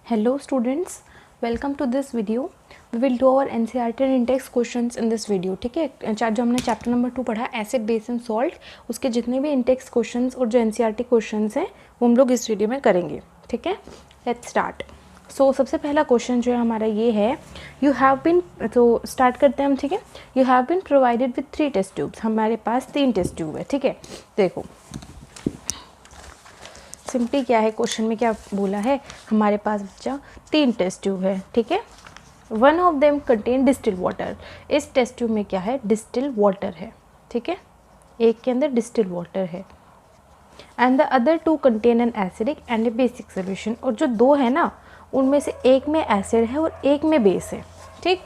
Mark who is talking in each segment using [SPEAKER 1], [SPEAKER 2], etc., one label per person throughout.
[SPEAKER 1] Hello students, welcome to this video. We will do our NCERT and in-text questions in this video. ठीक है, जो हमने chapter number 2 पढ़ा acid base and salt, उसके जितने भी in-text क्वेश्चंस और जो NCERT क्वेश्चंस हैं वो हम लोग इस वीडियो में करेंगे. ठीक है, लेट्स स्टार्ट. सो सबसे पहला क्वेश्चन जो है हमारा ये है, यू हैव बिन, तो स्टार्ट करते हैं हम. ठीक है, you have been provided with 3 test tubes. हमारे पास 3 टेस्ट ट्यूब है. ठीक है, देखो सिंपली क्या है, क्वेश्चन में क्या बोला है, हमारे पास बच्चा 3 टेस्ट ट्यूब है. ठीक है, one of them contain distilled water. इस टेस्ट ट्यूब में क्या है, डिस्टिल्ड वाटर है. ठीक है, एक के अंदर डिस्टिल्ड वाटर है. And the other 2 contain an acidic and A basic solution. और जो 2 है ना, उनमें से एक में एसिड है और एक में बेस है. ठीक,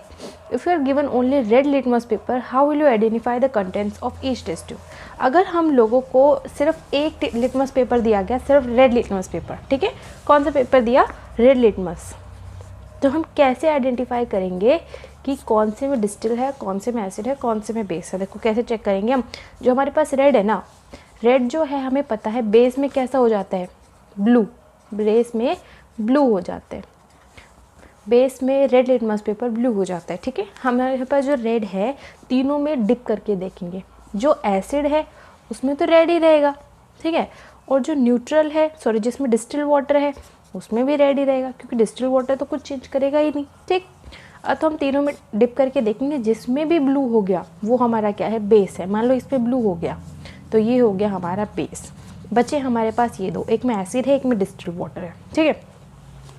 [SPEAKER 1] if you are given only red litmus paper, how will you identify the contents of each test tube. अगर हम लोगों को सिर्फ एक लिटमस पेपर दिया गया, सिर्फ रेड लिटमस पेपर, ठीक है, कौन सा पेपर दिया, रेड लिटमस, तो हम कैसे आइडेंटिफाई करेंगे कि कौन से में डिस्टिल है, कौन से में एसिड है, कौन से में बेस है. देखो कैसे चेक करेंगे हम. जो हमारे पास रेड है ना, रेड जो है हमें पता है बेस में कैसा हो जाता है, ब्लू, बेस में ब्लू हो जाता है. बेस में रेड लिटमस पेपर ब्लू हो जाता है. ठीक है, हमारे पास जो रेड है तीनों में डिप करके देखेंगे. जो एसिड है उसमें तो रेड ही रहेगा. ठीक है, और जो न्यूट्रल है, सॉरी जिसमें डिस्टिल वाटर है उसमें भी रेड ही रहेगा, क्योंकि डिस्टिल वाटर तो कुछ चेंज करेगा ही नहीं. ठीक, तो हम तीनों में डिप करके देखेंगे. जिसमें भी ब्लू हो गया वो हमारा क्या है, बेस है. मान लो इसमें ब्लू हो गया तो ये हो गया हमारा बेस. बचे हमारे पास ये 2, एक में एसिड है, एक में डिस्टिल वाटर है. ठीक है,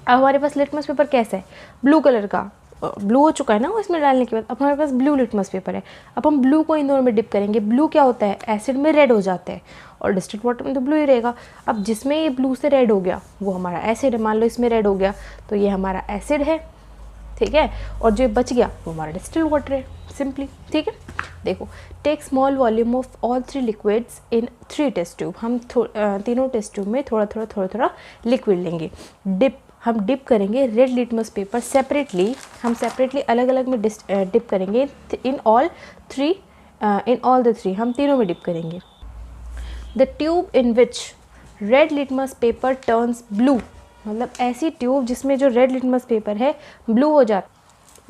[SPEAKER 1] अब हमारे पास लिटमस पेपर कैसा है, ब्लू कलर का, ब्लू हो चुका है ना वो इसमें डालने के बाद. अब हमारे पास ब्लू लिटमस पेपर है. अब हम ब्लू को इन दोनों में डिप करेंगे. ब्लू क्या होता है, एसिड में रेड हो जाता है, और डिस्टिल्ड वाटर में तो ब्लू ही रहेगा. अब जिसमें ये ब्लू से रेड हो गया वो हमारा एसिड है. मान लो इसमें रेड हो गया तो ये हमारा एसिड है. ठीक है, और जो बच गया वो हमारा डिस्टिल्ड वाटर है, सिंपली. ठीक है, देखो, take small volume of all 3 liquids in 3 test tube. हम तीनों टेस्ट ट्यूब में थोड़ा थोड़ा लिक्विड लेंगे. हम डिप करेंगे रेड लिटमस पेपर सेपरेटली. हम सेपरेटली अलग अलग में डिप करेंगे. इन ऑल द 3 हम तीनों में डिप करेंगे. The tube in which red litmus paper turns blue, मतलब ऐसी ट्यूब जिसमें जो रेड लिटमस पेपर है ब्लू हो जाता,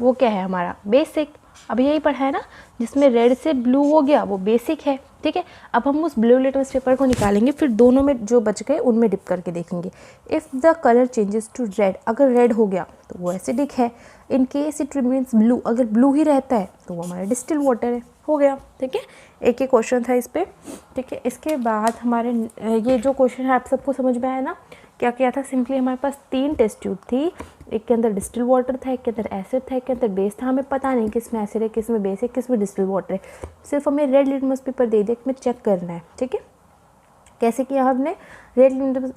[SPEAKER 1] वो क्या है हमारा, बेसिक. अब यही पढ़ा है ना, जिसमें रेड से ब्लू हो गया वो बेसिक है. ठीक है, अब हम उस ब्लू लिटमस पेपर को निकालेंगे, फिर दोनों में जो बच गए उनमें डिप करके देखेंगे. If the colour changes to red, अगर रेड हो गया तो वो एसिडिक है. In case it remains blue, अगर ब्लू ही रहता है तो वो हमारा डिस्टिल वाटर है. हो गया. ठीक है, एक ही क्वेश्चन था इस पर. ठीक है, इसके बाद हमारे ये जो क्वेश्चन है आप सबको समझ में आया ना. क्या किया था, सिंपली हमारे पास 3 टेस्ट ट्यूब थी. एक के अंदर डिस्टिल वाटर था, एक के अंदर एसिड था, एक के अंदर बेस था. हमें पता नहीं किस में एसिड है, किस में बेस है, किस में डिस्टिल वाटर है. सिर्फ हमें रेड लिटमस पेपर दे दिया, हमें चेक करना है. ठीक है, कैसे किया हमने, रेड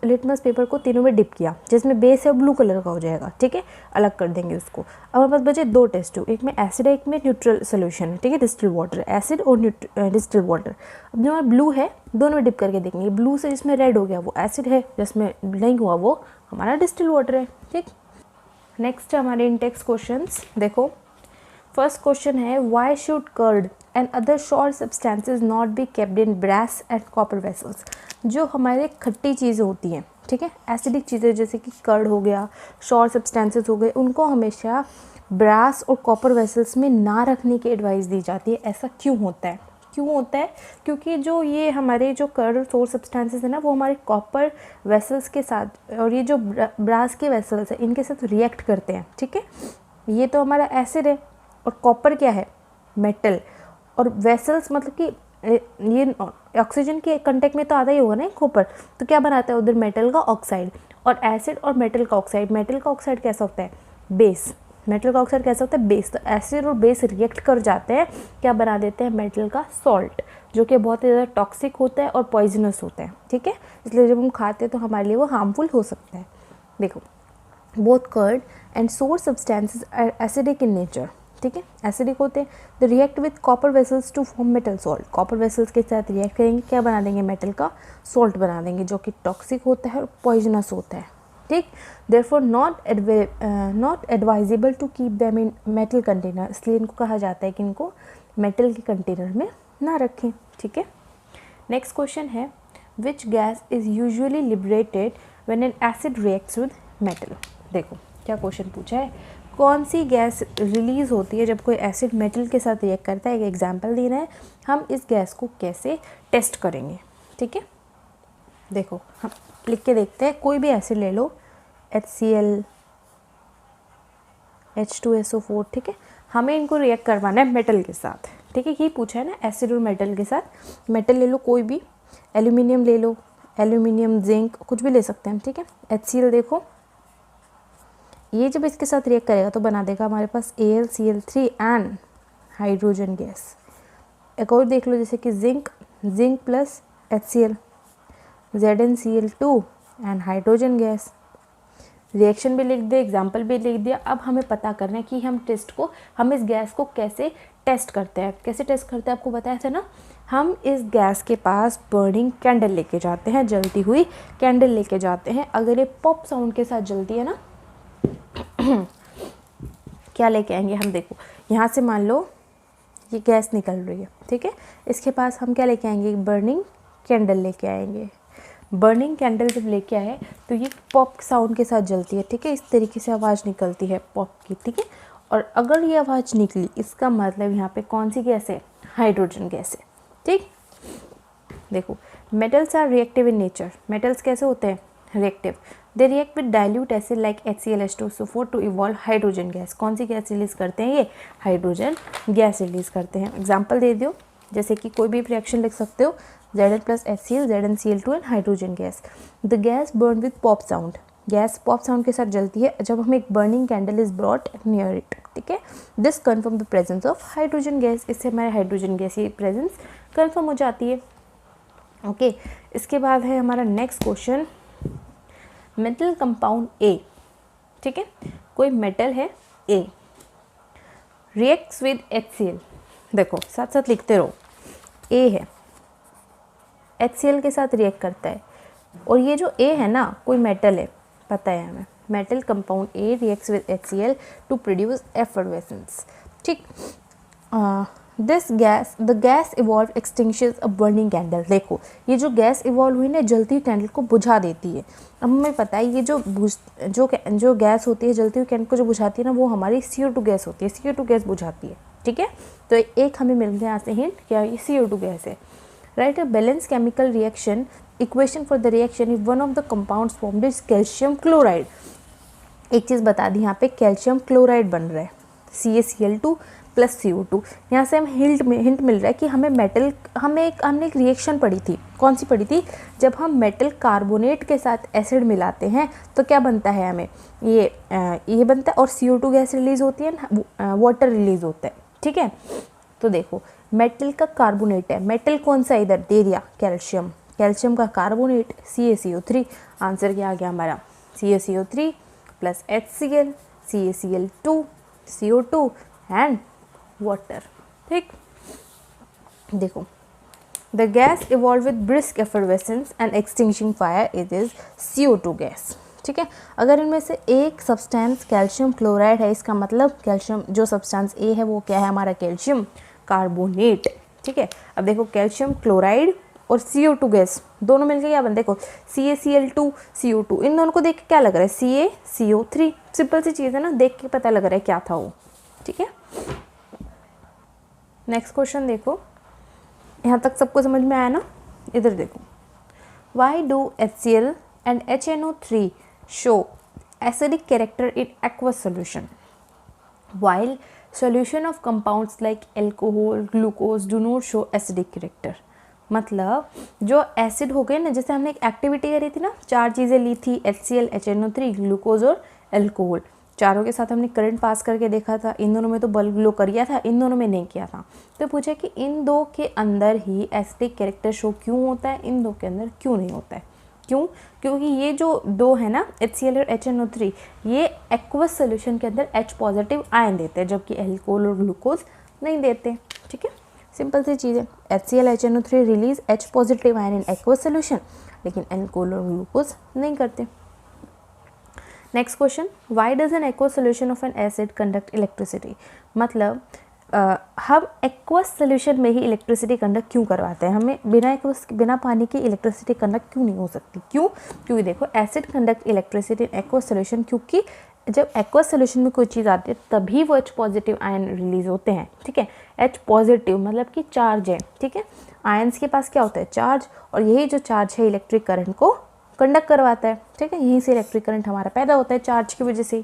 [SPEAKER 1] लिटमस पेपर को तीनों में डिप किया. जिसमें बेस है ब्लू कलर का हो जाएगा. ठीक है, अलग कर देंगे उसको. अब हमारे पास बचे 2 टेस्ट ट्यूब, एक में एसिड है, एक में न्यूट्रल सोल्यूशन है. ठीक है, डिस्टिल वाटर, एसिड और डिस्टिल वाटर. अब जो हमारा ब्लू है दोनों में डिप करके देखेंगे. ब्लू से जिसमें रेड हो गया वो एसिड है, जिसमें नहीं हुआ वो हमारा डिस्टिल वाटर है. ठीक, नेक्स्ट हमारे इन-टेक्स्ट क्वेश्चंस देखो. फर्स्ट क्वेश्चन है, why should curd and other short substances not be kept in brass and copper vessels. जो हमारे खट्टी चीज़ें होती हैं, ठीक है, एसिडिक चीज़ें जैसे कि कर्ड हो गया, शॉर्ट सब्सटेंसेज हो गए, उनको हमेशा ब्रास और कॉपर वेसल्स में ना रखने की एडवाइस दी जाती है. ऐसा क्यों होता है, क्योंकि जो ये हमारे जो कर्ड और शॉर्ट सब्सटेंसेज है ना, वो हमारे कॉपर वेसल्स के साथ और ये जो ब्रास के वेसल्स है इनके साथ रिएक्ट करते हैं. ठीक है, ये तो हमारा एसिड है और कॉपर क्या है, मेटल. और वेसल्स मतलब कि ये ऑक्सीजन के कंटेक्ट में तो आता ही होगा ना कॉपर, तो क्या बनाता है उधर, मेटल का ऑक्साइड. और एसिड और मेटल का ऑक्साइड, मेटल का ऑक्साइड कैसा होता है, बेस. मेटल का ऑक्साइड कैसा होता है, बेस. तो एसिड और बेस रिएक्ट कर जाते हैं, क्या बना देते हैं, मेटल का सॉल्ट, जो कि बहुत ही ज़्यादा टॉक्सिक होता है और पॉइजनस होता है. ठीक है, इसलिए जब हम खाते हैं तो हमारे लिए वो हार्मफुल हो सकता है. देखो, both curd and sour substances are acidic in nature. ठीक है, एसिडिक होते हैं. They react with copper vessels to form metal salt. Copper vessels के साथ रिएक्ट करेंगे, क्या बना देंगे, मेटल का सॉल्ट बना देंगे, जो कि टॉक्सिक होता है और पॉइजनस होता है. ठीक, therefore not advisable to keep them in metal container. इसलिए इनको कहा जाता है कि इनको मेटल के कंटेनर में ना रखें. ठीक है, नेक्स्ट क्वेश्चन है, which gas is usually liberated when an acid reacts with metal. देखो क्या क्वेश्चन पूछा है, कौन सी गैस रिलीज़ होती है जब कोई एसिड मेटल के साथ रिएक्ट करता है। एक एग्जांपल देना है, हम इस गैस को कैसे टेस्ट करेंगे। ठीक है, देखो हम लिख के देखते हैं। कोई भी एसिड ले लो, HCl, H2SO4, ठीक है, हमें इनको रिएक्ट करवाना है मेटल के साथ। ठीक है, ये पूछा है ना, एसिड और मेटल के साथ। मेटल ले लो कोई भी, एल्यूमिनियम ले लो, एल्यूमिनियम, जिंक, कुछ भी ले सकते हैं हम। ठीक है, HCl देखो, ये जब इसके साथ रिएक्ट करेगा तो बना देगा हमारे पास AlCl3 एंड हाइड्रोजन गैस। एक और देख लो, जैसे कि zinc plus HCl, ZnCl2 and hydrogen gas. Reaction भी लिख दिया, एग्जाम्पल भी लिख दिया। अब हमें पता करना है कि हम इस गैस को कैसे टेस्ट करते हैं। कैसे टेस्ट करते हैं आपको बताया था ना, हम इस गैस के पास बर्निंग कैंडल लेके जाते हैं, जलती हुई कैंडल लेके जाते हैं। अगर ये पॉप साउंड के साथ जलती है ना क्या लेके आएंगे हम, देखो यहाँ से मान लो ये गैस निकल रही है, ठीक है, इसके पास हम क्या लेके आएंगे, बर्निंग कैंडल लेके आएंगे। बर्निंग कैंडल जब लेके आए तो ये पॉप साउंड के साथ जलती है। ठीक है, इस तरीके से आवाज़ निकलती है पॉप की। ठीक है, और अगर ये आवाज़ निकली, इसका मतलब यहाँ पे कौन सी गैस है, हाइड्रोजन गैस है। ठीक, देखो metals are reactive in nature. Metals कैसे होते हैं, reactive. They react with dilute acid like HCl, H2SO4 to evolve hydrogen gas. कौन सी गैस रिलीज करते हैं ये, हाइड्रोजन गैस रिलीज करते हैं। एग्जाम्पल दे दो, जैसे कि कोई भी रिएक्शन लिख सकते हो, Zn plus HCl, ZnCl2 and hydrogen gas. The gas burn with pop sound. Gas pop sound के साथ जलती है जब हम एक burning candle is brought near it. ठीक है, this confirm the presence of hydrogen gas. इससे हमारे हाइड्रोजन गैस की प्रेजेंस कन्फर्म हो जाती है। ओके, इसके बाद है हमारा next question, metal compound A। ठीक है, कोई मेटल है A, रिएक्ट्स विद HCl। देखो साथ साथ लिखते रहो, A है, HCl के साथ रिएक्ट करता है। और ये जो A है ना, कोई मेटल है, पता है हमें, metal compound A reacts with HCl to produce effervescence. ठीक, the gas evolve extinguishes a burning candle. देखो ये जो गैस इवॉल्व हुई ना, जलती हुई कैंडल को बुझा देती है। अब हमें पता है ये जो गैस होती है जलती हुई कैंडल को जो बुझाती है ना, वो हमारी CO2 गैस होती है। CO2 गैस बुझाती है। ठीक है, तो एक हमें मिल गया यहाँ से हिंट, क्या ये CO2 गैस है। Right, a balance chemical reaction equation for the reaction if one of the compounds formed is calcium chloride. एक चीज़ बता दी, यहाँ पे कैल्शियम क्लोराइड बन रहा है, CaCl2 प्लस CO2। यहाँ से हम हिंट मिल रहा है कि हमने एक रिएक्शन पढ़ी थी। कौन सी पढ़ी थी, जब हम मेटल कार्बोनेट के साथ एसिड मिलाते हैं तो क्या बनता है, हमें ये बनता है और CO2 गैस रिलीज होती है, वाटर रिलीज होता है। ठीक है, तो देखो मेटल का कार्बोनेट है, मेटल कौन सा इधर दे दिया, कैल्शियम, कैल्शियम का कार्बोनेट CaCO3। आंसर क्या आ गया हमारा, CaCO3 plus HCl, CaCl2, CO2 and water. ठीक, देखो the gas evolve with brisk effervescence and extinguishing fire, it is CO2 gas. ठीक है, अगर इनमें से एक सब्सटेंस कैल्शियम क्लोराइड है, इसका मतलब कैल्शियम जो सब्सटेंस A है वो क्या है, हमारा कैल्शियम कार्बोनेट। ठीक है, अब देखो कैल्शियम क्लोराइड और CO2 गैस दोनों मिलकर क्या बनते, देखो CaCl2 CO2, इन दोनों को देख के क्या लग रहा है, CaCO3। सिंपल सी चीज़ है ना, देख के पता लग रहा है क्या था वो। ठीक है, नेक्स्ट क्वेश्चन देखो, यहाँ तक सबको समझ में आया ना। इधर देखो, why do HCl and HNO3 show acidic character in aqueous solution while solution of compounds like alcohol, glucose do not show acidic character। मतलब जो एसिड हो गए ना, जैसे हमने एक एक्टिविटी करी थी ना, 4 चीज़ें ली थी, HCl, HNO3, ग्लूकोज और एल्कोहल, चारों के साथ हमने करंट पास करके देखा था। इन दोनों में तो बल्ब ग्लो कर गया था, इन दोनों में नहीं किया था। तो पूछा कि इन दो के अंदर ही एसिडिक कैरेक्टर शो क्यों होता है, इन दो के अंदर क्यों नहीं होता है। क्यों, क्योंकि ये जो दो है ना, HCl और HNO3, ये एक्वस सोल्यूशन के अंदर H पॉजिटिव आयन देते हैं, जबकि एल्कोहल और ग्लूकोज नहीं देते। ठीक है, सिंपल सी चीज़ है, HCl, HNO3 release H positive ion in aqueous solution, लेकिन एल्कोहल और ग्लूकोज नहीं करते। Next question, why does an aqueous solution of N acid conduct electricity. मतलब हम एक्वस सोल्यूशन में ही इलेक्ट्रिसिटी कंडक्ट क्यों करवाते हैं? हमें बिना पानी के इलेक्ट्रिसिटी कंडक्ट क्यों नहीं हो सकती? क्यों? क्योंकि देखो acid conduct electricity in aqueous solution, क्योंकि जब एक्वस सोल्यूशन में कोई चीज़ आती है तभी वो H पॉजिटिव आयन रिलीज होते हैं, ठीक है। H पॉजिटिव मतलब कि चार्ज है, ठीक है। आयन्स के पास क्या होता है? चार्ज, और यही जो चार्ज है इलेक्ट्रिक करंट को कंडक्ट करवाता है, ठीक है। यहीं से इलेक्ट्रिक करंट हमारा पैदा होता है चार्ज की वजह से,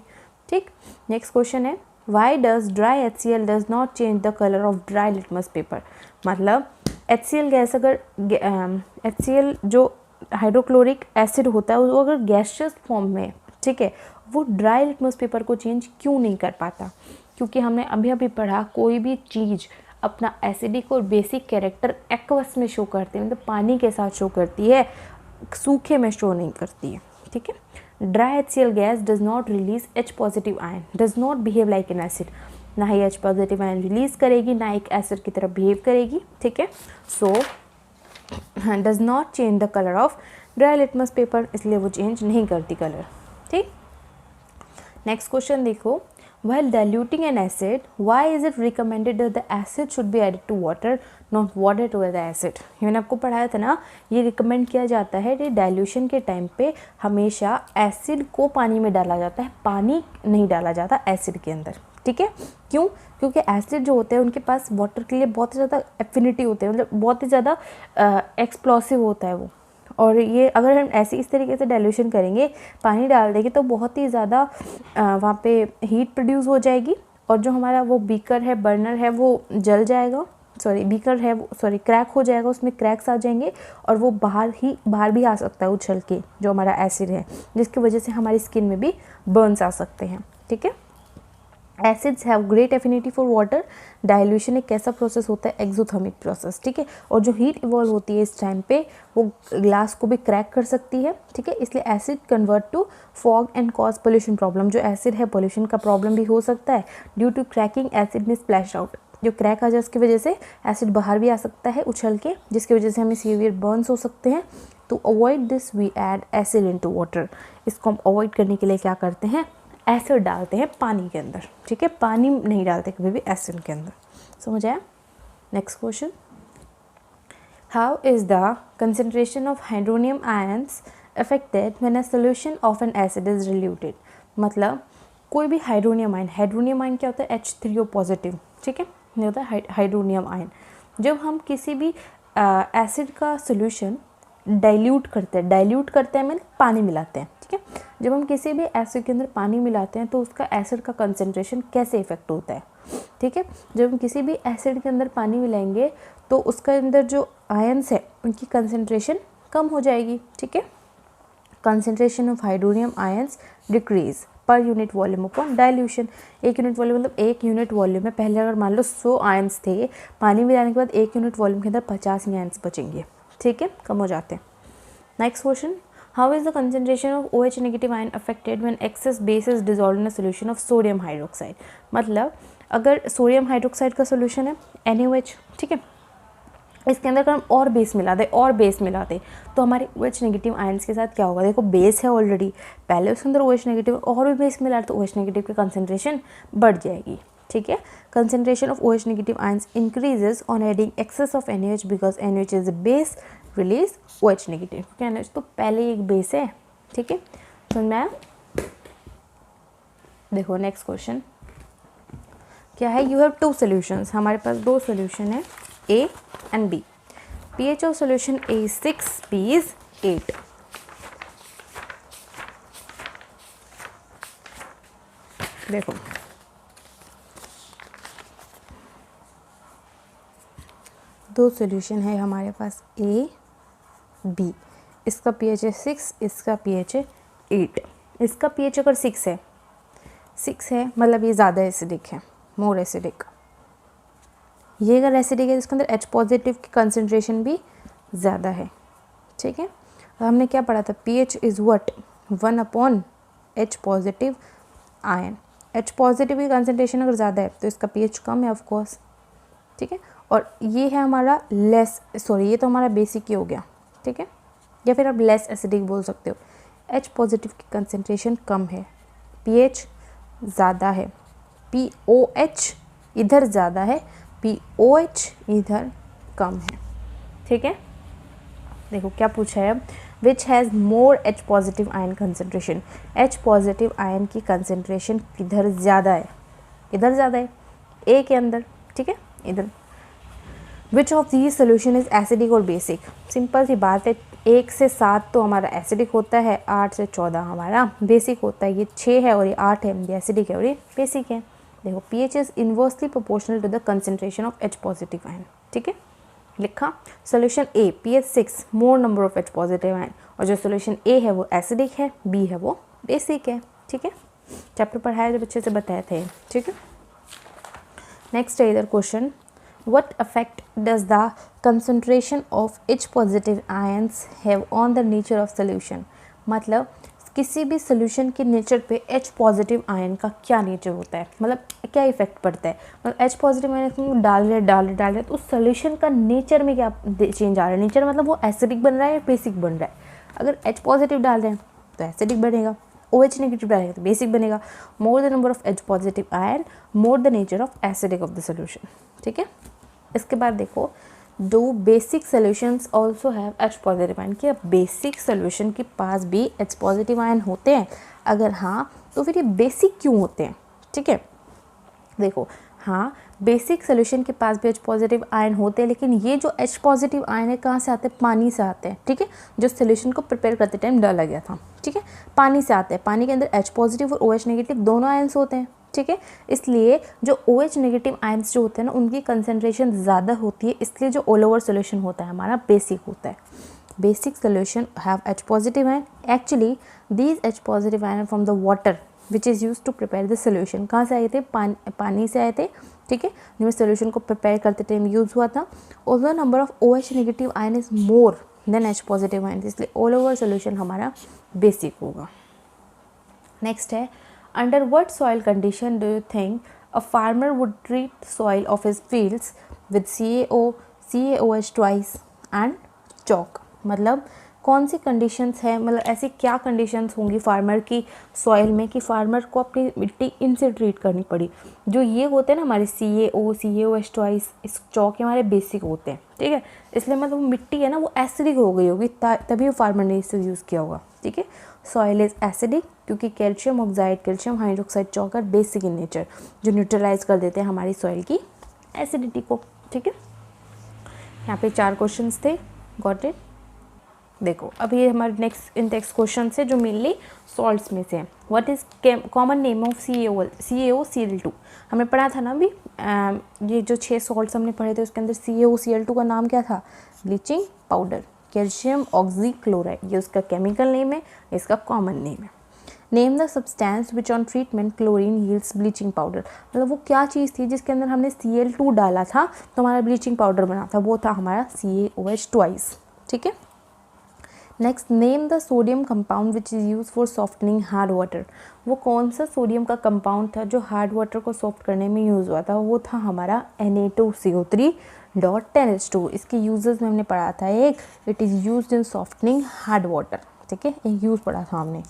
[SPEAKER 1] ठीक। नेक्स्ट क्वेश्चन है, Y does dry HCl does not change the colour of dry litmus paper? मतलब HCl गैस, अगर HCl जो हाइड्रोक्लोरिक एसिड होता है वो अगर गैसियस फॉर्म में, ठीक है, वो ड्राई लिटमस पेपर को चेंज क्यों नहीं कर पाता? क्योंकि हमने अभी अभी पढ़ा कोई भी चीज़ अपना एसिडिक और बेसिक कैरेक्टर एक्वस में शो करती है, मतलब पानी के साथ शो करती है, सूखे में शो नहीं करती है, ठीक है। Dry HCl gas does not release H positive ion, does not behave like an acid, ना ही H पॉजिटिव आयन रिलीज करेगी ना एक एसिड की तरफ बिहेव करेगी, ठीक है। So does not change the colour of dry litmus paper, इसलिए वो चेंज नहीं करती कलर, ठीक। नेक्स्ट क्वेश्चन देखो, while diluting an acid, why is it recommended that the acid should be added to water, not water to the acid? ये मैंने आपको पढ़ाया था ना, ये रिकमेंड किया जाता है कि डाइल्यूशन के टाइम पे हमेशा एसिड को पानी में डाला जाता है, पानी नहीं डाला जाता एसिड के अंदर, ठीक है। क्यों? क्योंकि एसिड जो होते हैं उनके पास वाटर के लिए बहुत ही ज़्यादा एफिनिटी होते हैं, मतलब बहुत ही ज़्यादा एक्सप्लोसिव होता है वो, और ये अगर हम ऐसे इस तरीके से डाइल्यूशन करेंगे, पानी डाल देंगे तो बहुत ही ज़्यादा वहाँ पे हीट प्रोड्यूस हो जाएगी, और जो हमारा वो बीकर है, बर्नर है, वो जल जाएगा, बीकर है वो क्रैक हो जाएगा, उसमें क्रैक्स आ जाएंगे और वो बाहर भी आ सकता है उछल के, जो हमारा एसिड है, जिसकी वजह से हमारी स्किन में भी बर्न्स आ सकते हैं, ठीक है। Acids have great affinity for water. Dilution एक कैसा प्रोसेस होता है? एक्सोथर्मिक प्रोसेस, ठीक है। और जो हीट इवॉल्व होती है इस टाइम पे वो ग्लास को भी क्रैक कर सकती है, ठीक है। इसलिए acid convert to fog and cause pollution problem. जो एसिड है पोल्यूशन का प्रॉब्लम भी हो सकता है। ड्यू टू क्रैकिंग एसिड में स्प्लैश आउट, जो क्रैक आ जाए उसकी वजह से एसिड बाहर भी आ सकता है उछल के, जिसकी वजह से हमें सीवियर बर्न्स हो सकते हैं। To avoid this we add acid into water. इसको हम अवॉइड करने के लिए क्या करते हैं? एसिड डालते हैं पानी के अंदर, ठीक है। पानी नहीं डालते कभी भी एसिड के अंदर, समझ आया। Next question, how is the concentration of hydronium ions affected when a solution of N acid is diluted? मतलब कोई भी हाइड्रोनियम आयन क्या होता है? H3O पॉजिटिव, ठीक है, ये होता है हाइड्रोनियम आयन। जब हम किसी भी एसिड का सोल्यूशन डाइल्यूट करते हैं मीन पानी मिलाते हैं, ठीक है। जब हम किसी भी एसिड के अंदर पानी मिलाते हैं तो उसका एसिड का कंसंट्रेशन कैसे इफेक्ट होता है, ठीक है। जब हम किसी भी एसिड के अंदर पानी मिलाएंगे तो उसके अंदर जो आयंस है उनकी कंसंट्रेशन कम हो जाएगी, ठीक है। Concentration of hydronium ions decrease per unit volume upon dilution. एक यूनिट वॉल्यूम मतलब एक यूनिट वॉल्यूम में पहले अगर मान लो 100 आयंस थे, पानी मिलाने के बाद एक यूनिट वॉल्यूम के अंदर 50 ही आयंस बचेंगे, ठीक है, कम हो जाते हैं। Next question, how is the concentration of OH negative ion affected when excess base is dissolved in a solution of sodium hydroxide? मतलब अगर सोडियम हाइड्रोक्साइड का सॉल्यूशन है NaOH, ठीक है, इसके अंदर अगर हम और बेस मिला दे तो हमारे OH नेगेटिव आयंस के साथ क्या होगा? देखो बेस है ऑलरेडी, पहले उसके अंदर OH नेगेटिव और भी बेस मिला तो OH नेगेटिव की कंसेंट्रेशन बढ़ जाएगी, ठीक है। Concentration of OH negative ions increases on adding excess of NaOH because NaOH is a base release OH negative, क्योंकि NaOH तो पहले एक बेस है, ठीक है, समझ में आया। देखो नेक्स्ट क्वेश्चन क्या है? यू हैव 2 सॉल्यूशंस, हमारे पास 2 सॉल्यूशन है A and B. pH of solution A is 6, B is 8. देखो दो सॉल्यूशन है हमारे पास A, B। इसका pH है 6, इसका pH है 8। इसका pH अगर 6 है मतलब ये ज़्यादा एसिडिक है, मोर एसिडिक। ये अगर एसिडिक है इसके अंदर H पॉजिटिव की कंसंट्रेशन भी ज़्यादा है, ठीक है। हमने क्या पढ़ा था? pH is what? 1/H positive ion. H positive की कंसंट्रेशन अगर ज़्यादा है तो इसका pH कम है ऑफ कोर्स, ठीक है। और ये है हमारा ये तो हमारा बेसिक ही हो गया, ठीक है, या फिर आप लेस एसिडिक बोल सकते हो। H पॉजिटिव की कंसंट्रेशन कम है, pH ज़्यादा है, POH इधर ज़्यादा है, POH इधर कम है, ठीक है। देखो क्या पूछा है अब, which has more H positive ion concentration. H positive ion की कंसेंट्रेशन किधर ज़्यादा है, इधर ज़्यादा है, A के अंदर, ठीक है, इधर। Which of these solution is acidic और बेसिक। सिंपल सी बात है, 1 से 7 तो हमारा एसिडिक होता है, 8 से 14 हमारा बेसिक होता है। ये 6 है और ये 8 है, ये एसिडिक है और ये बेसिक है। देखो pH is inversely proportional to the concentration of H positive ion, ठीक है, लिखा। Solution A pH 6 more number of H positive ion, और जो सोल्यूशन A है वो एसिडिक है, B है वो बेसिक है, ठीक है। चैप्टर पढ़ाया जब अच्छे से बताए थे, ठीक है। नेक्स्ट है इधर question, what effect does the concentration of H positive ions have on the nature of solution। मतलब किसी भी सोल्यूशन के नेचर पे H पॉजिटिव आयन का क्या नेचर होता है, मतलब क्या इफेक्ट पड़ता है। मतलब H पॉजिटिव आयन डाल रहे तो उस सोल्यूशन का नेचर में क्या चेंज आ रहा है। नेचर मतलब वो एसिडिक बन रहा है या बेसिक बन रहा है। अगर H पॉजिटिव डाल रहे हैं तो एसिडिक बनेगा, OH नेगेटिव डालेंगे तो बेसिक बनेगा। More the number of H positive ion, more the nature of acidic of the solution, ठीक है। इसके बाद देखो, do basic solutions also have H positive ion. क्या बेसिक सोल्यूशन के पास भी H पॉजिटिव आयन होते हैं? अगर हाँ तो फिर ये बेसिक क्यों होते हैं, ठीक है। देखो हाँ, बेसिक सोल्यूशन के पास भी H पॉजिटिव आयन होते हैं, लेकिन ये जो H पॉजिटिव आयन है कहाँ से आते हैं? पानी से आते हैं, ठीक है। जो सोल्यूशन को प्रिपेयर करते टाइम डाला गया था, ठीक है, पानी से आते हैं। पानी के अंदर H पॉजिटिव और OH नेगेटिव दोनों आयन्स होते हैं, ठीक है। इसलिए जो OH नेगेटिव आयन्स जो होते हैं ना, उनकी कंसेंट्रेशन ज़्यादा होती है, इसलिए जो ऑल ओवर सोल्यूशन होता है हमारा बेसिक होता है। Basic solution have H positive ion. Actually these H positive ion from the water which is use to prepare the solution. कहाँ से आए थे? पानी से आए थे, ठीक है, जिसमें सोल्यूशन को प्रिपेयर करते टाइम यूज़ हुआ था। और the number of OH negative ion is more than H positive ion, इसलिए ऑल ओवर सोल्यूशन हमारा बेसिक होगा। नेक्स्ट है, under what soil condition do you think a farmer would treat soil of his fields with CaOH twice and chalk। मतलब कौन सी conditions है, मतलब ऐसी क्या कंडीशंस होंगी फार्मर की सॉइल में कि फार्मर को अपनी मिट्टी इनसे ट्रीट करनी पड़ी। जो ये होते हैं ना हमारे CaOH ट्वाइस, इस चौक हमारे बेसिक होते हैं, ठीक है। इसलिए मतलब मिट्टी है ना वो एसिडिक हो गई होगी, तभी वो फार्मर ने इसे यूज़ किया होगा, ठीक है। सॉइल इज एसिडिक क्योंकि calcium oxide, calcium hydroxide chalk are basic in nature, जो न्यूट्रलाइज कर देते हैं हमारी सॉइल की एसिडिटी को, ठीक है। यहाँ पे 4 क्वेश्चंस थे, गॉट इट। देखो अब ये हमारे नेक्स्ट क्वेश्चन है जो मेनली सॉल्ट्स में से हैं। What is common name of CaOCl2। हमने पढ़ा था ना अभी, ये जो 6 सॉल्ट्स हमने पढ़े थे उसके अंदर CaOCl2 का नाम क्या था? ब्लीचिंग पाउडर, कैल्शियम ऑक्सीक्लोराइड, ये उसका केमिकल नेम है, इसका कॉमन नेम है। Name the substance which on treatment chlorine yields bleaching powder. मतलब वो क्या चीज़ थी जिसके अंदर हमने Cl2 डाला था तो हमारा ब्लीचिंग पाउडर बना था, वो था हमारा CaOH ट्वाइस, ठीक है। Next, name the sodium compound which is use for softening hard water. वो कौन सा सोडियम का कंपाउंड था जो हार्ड वाटर को सॉफ्ट करने में यूज़ हुआ था? वो था हमारा Na2CO3.10H2। इसके यूजेस में हमने पढ़ा था एक, it is used in softening hard water, ठीक है, एक यूज़ पढ़ा था हमने।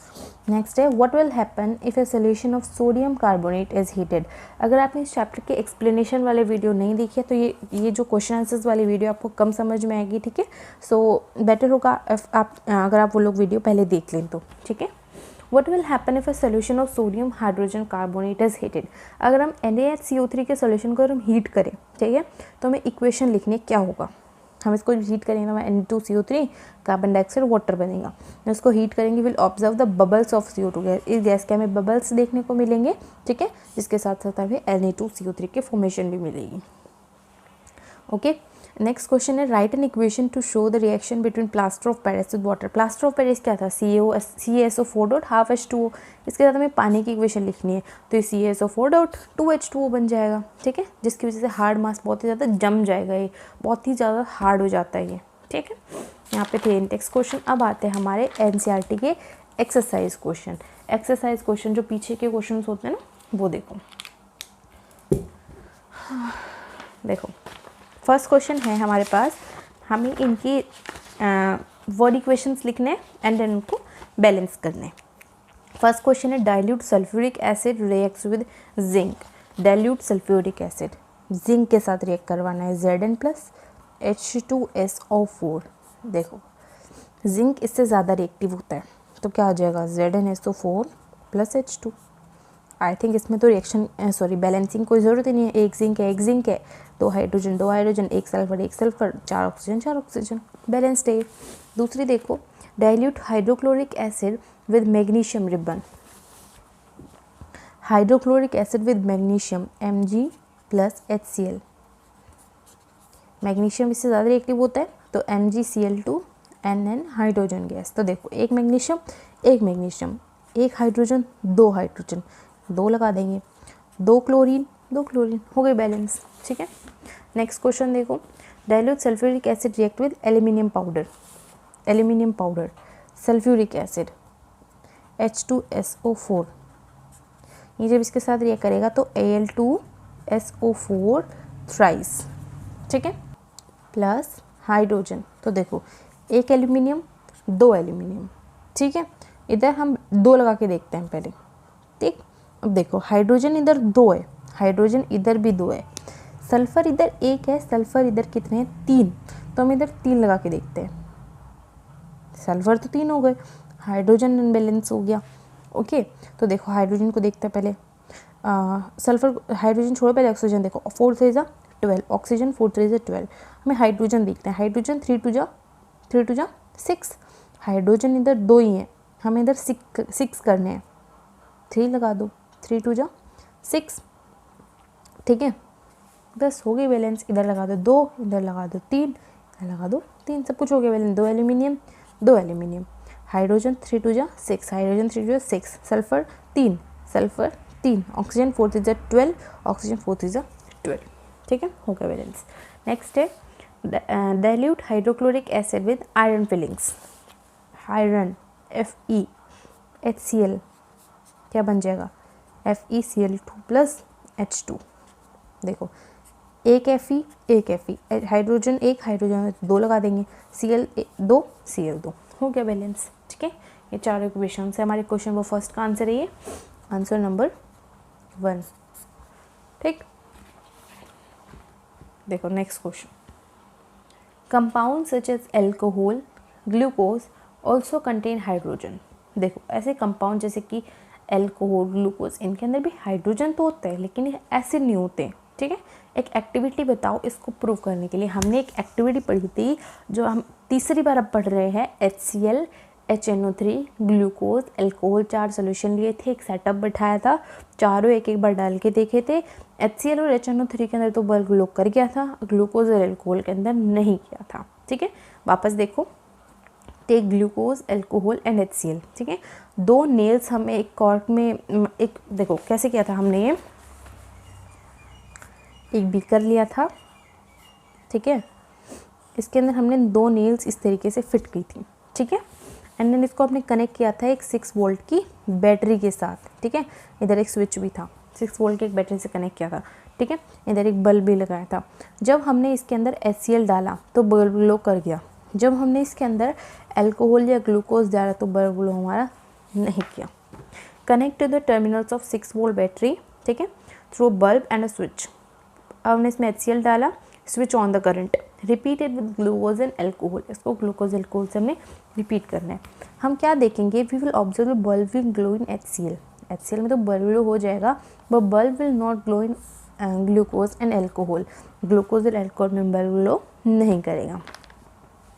[SPEAKER 1] नेक्स्ट है, what will happen if a solution of sodium carbonate is heated. अगर आपने इस चैप्टर के एक्सप्लेनेशन वाले वीडियो नहीं देखी है तो ये जो क्वेश्चन आंसर्स वाली वीडियो आपको कम समझ में आएगी, ठीक है। सो बेटर होगा अगर आप वो लोग वीडियो पहले देख लें तो, ठीक है। What will happen if a solution of sodium hydrogen carbonate is heated. अगर हम NaHCO3 के सोल्यूशन को हम हीट करें, ठीक है, तो हमें इक्वेशन लिखनी क्या होगा? हम इसको हीट करेंगे तो Na2CO3 कार्बन डाइऑक्साइड वाटर बनेगा। इसको हीट करेंगे, will observe the bubbles of CO2 gas. इस गैस के हमें बबल्स देखने को मिलेंगे, ठीक है, जिसके साथ साथ हमें Na2CO3 की फॉर्मेशन भी मिलेगी। ओके, नेक्स्ट क्वेश्चन है, right an equation two show the reaction between plaster of Paris with water. Plaster of Paris क्या था? CaSO4.12H2O। इसके साथ हमें पानी की इक्वेशन लिखनी है तो ये CaSO4.2H2O बन जाएगा, ठीक है, जिसकी वजह से हार्ड मास बहुत ही ज़्यादा जम जाएगा, ये बहुत ही ज़्यादा हार्ड हो जाता है ये, ठीक है। यहाँ पे थे नेक्स्ट क्वेश्चन। अब आते हैं हमारे NCERT के एक्सरसाइज क्वेश्चन। एक्सरसाइज क्वेश्चन जो पीछे के क्वेश्चन होते हैं ना, वो देखो। देखो फर्स्ट क्वेश्चन है हमारे पास, हमें इनकी वर्ड इक्वेशंस लिखने एंड देन उनको बैलेंस करने। फर्स्ट क्वेश्चन है, dilute sulphuric acid reacts with zinc. Dilute sulphuric acid, zinc के साथ रिएक्ट करवाना है, Zn प्लस H2SO4। देखो जिंक इससे ज़्यादा रिएक्टिव होता है, तो क्या आ जाएगा ZnSO4 plus H2। I think इसमें तो रिएक्शन बैलेंसिंग कोई ज़रूरत ही नहीं है, एक जिंक है, दो हाइड्रोजन, एक सल्फर, 4 ऑक्सीजन, बैलेंस्ड है। दूसरी देखो, dilute hydrochloric acid with magnesium ribbon, hydrochloric acid with magnesium Mg plus HCl, magnesium इससे ज़्यादा रिएक्टिव होता है, तो MgCl2NN हाइड्रोजन गैस। तो देखो एक मैग्नीशियम, एक हाइड्रोजन, दो लगा देंगे, दो क्लोरीन, हो गई बैलेंस। ठीक है, नेक्स्ट क्वेश्चन देखो, dilute sulphuric acid react with aluminium powder, sulphuric acid H2SO4, ये जब इसके साथ रिएक्ट करेगा तो Al2SO4 थ्राइस, ठीक है, प्लस हाइड्रोजन। तो देखो एक एल्यूमिनियम, दो एल्यूमिनियम, ठीक है, इधर हम दो लगा के देखते हैं पहले, ठीक। अब देखो हाइड्रोजन इधर दो है, हाइड्रोजन इधर भी दो है, सल्फर इधर एक है, सल्फर इधर कितने हैं, 3, तो हम इधर 3 लगा के देखते हैं, सल्फर तो 3 हो गए, हाइड्रोजन अनबैलेंस हो गया। ओके, तो देखो हाइड्रोजन को देखते हैं पहले, सल्फर हाइड्रोजन छोड़ो, पहले ऑक्सीजन देखो, 4 3 जा 12, ऑक्सीजन 4 3 जा 12, हमें हाइड्रोजन देखते हैं, हाइड्रोजन 3 2 जा 6, हाइड्रोजन इधर 2 ही हैं, हमें इधर 6 करने हैं, 3 लगा दो, 3 2 जा 6, ठीक है, बस हो गई बैलेंस। इधर लगा दो 2, इधर लगा दो 3, इधर लगा दो 3, सब कुछ हो गया बैलेंस। दो एल्यूमिनियम, हाइड्रोजन 3 2 जा 6, हाइड्रोजन 3 2 जा 6, सल्फर 3, ऑक्सीजन 4 3 जा 12, ऑक्सीजन 4 3 जा 12, ठीक है, हो गया बैलेंस। नेक्स्ट है dilute hydrochloric acid with iron filings, iron FeHCl, क्या बन जाएगा FeCl2 प्लस H2। देखो एक Fe, हाइड्रोजन एक, हाइड्रोजन 2 लगा देंगे, Cl2 Cl2, हो गया बैलेंस। ठीक है, ये चारों इक्वेशन से हमारे क्वेश्चन वो फर्स्ट का आंसर है, ये आंसर नंबर 1। ठीक, देखो next question, compound such as alcohol, glucose also contain hydrogen. देखो ऐसे कंपाउंड जैसे कि एल्कोहल, ग्लूकोज, इनके अंदर भी हाइड्रोजन तो होता है, लेकिन ये एसिड नहीं होते। ठीक है, एक एक्टिविटी बताओ इसको प्रूव करने के लिए। हमने एक एक्टिविटी पढ़ी थी जो हम तीसरी बार अब पढ़ रहे हैं, HCl, HNO3, glucose, alcohol, 4 solution लिए थे, एक सेटअप बैठाया था, चारों एक एक बार डाल के देखे थे। HCl और HNO3 के अंदर तो बल्ब लोग कर गया था, ग्लूकोज और एल्कोहल के अंदर नहीं किया था। ठीक है, वापस देखो, take glucose, alcohol and HCl। ठीक है, 2 नेल्स हमें एक कॉर्क में, एक देखो कैसे किया था हमने, ये एक बीकर लिया था, ठीक है, इसके अंदर हमने 2 नेल्स इस तरीके से फिट की थी। ठीक है, एंड देन इसको हमने कनेक्ट किया था एक 6 वोल्ट की बैटरी के साथ। ठीक है, इधर एक स्विच भी था, 6 वोल्ट की एक बैटरी से कनेक्ट किया था। ठीक है, इधर एक बल्ब भी लगाया था। जब हमने इसके अंदर HCl डाला तो बल्ब ग्लो कर गया, जब हमने इसके अंदर एल्कोहल या ग्लूकोज डाला तो बल्ब ग्लो हमारा नहीं किया। Connect to the terminals of 6 volt battery, ठीक है, through bulb and a switch. अब हमने इसमें HCl डाला, switch on the current, repeated with glucose and alcohol. इसको ग्लूकोज एल्कोहल से हमने रिपीट करना है। हम क्या देखेंगे, we will observe bulb will glow in HCl में तो बल्ब ग्लो हो जाएगा, but bulb will not glow in glucose and alcohol. Glucose और एल्कोहल में बल्ब ग्लो नहीं करेगा।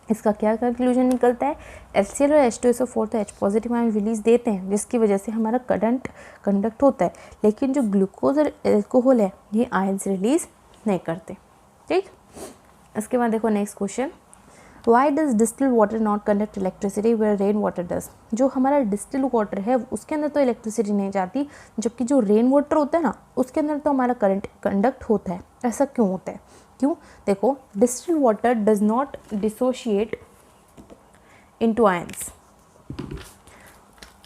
[SPEAKER 1] इसका क्या कंक्लूजन निकलता है, HCl और H2SO4 तो H पॉजिटिव आयन रिलीज देते हैं, जिसकी वजह से हमारा करंट कंडक्ट होता है, लेकिन जो ग्लूकोज और एल्कोहल है ये आयन्स रिलीज नहीं करते। ठीक, इसके बाद देखो next question, why does distil water not conduct electricity where rain water does. जो हमारा डिस्टिल वाटर है उसके अंदर तो इलेक्ट्रिसिटी नहीं जाती, जबकि जो रेन वाटर होता है ना उसके अंदर तो हमारा करंट कंडक्ट होता है। ऐसा क्यों होता है, क्यों? देखो, distil water does not dissociate into ions.